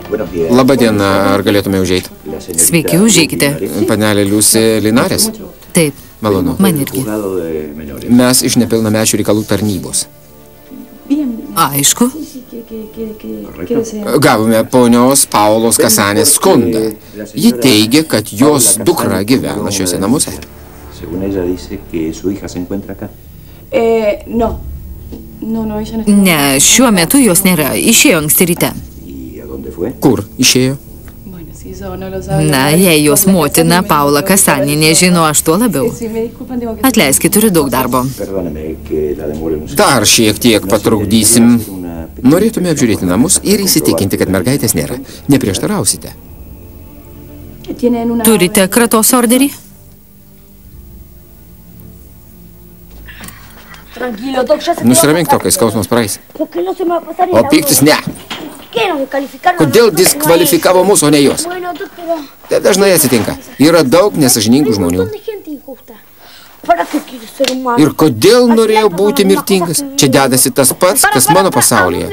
Labadiena, ar galėtume užeiti? Sveiki, užeikite. Panelė Liusi Linares? Taip, Malonu. man irgi. Mes iš nepilnamečių reikalų tarnybos. Aišku. Gavome ponios Paulos Kasanės skundą. Ji teigia, kad jos dukra gyvena šiuose namuose. Ne, šiuo metu jos nėra. Išėjo anksti ryte. Kur išėjo? Na, jei jos motina Paula Kasanė nežino, aš tuo labiau. Atleiskit, turiu daug darbo. Dar šiek tiek patrukdysim. Norėtume apžiūrėti namus ir įsitikinti, kad mergaitės nėra. Neprieštarausite. Turite kratos orderį? Nusiramink to, kai skausmas praeis. O piktis ne. Kodėl diskvalifikavo mūsų, o ne jos? Tai dažnai atsitinka. Yra daug nesažiningų žmonių. Ir kodėl norėjau būti mirtingas? Čia dedasi tas pats, kas mano pasaulyje.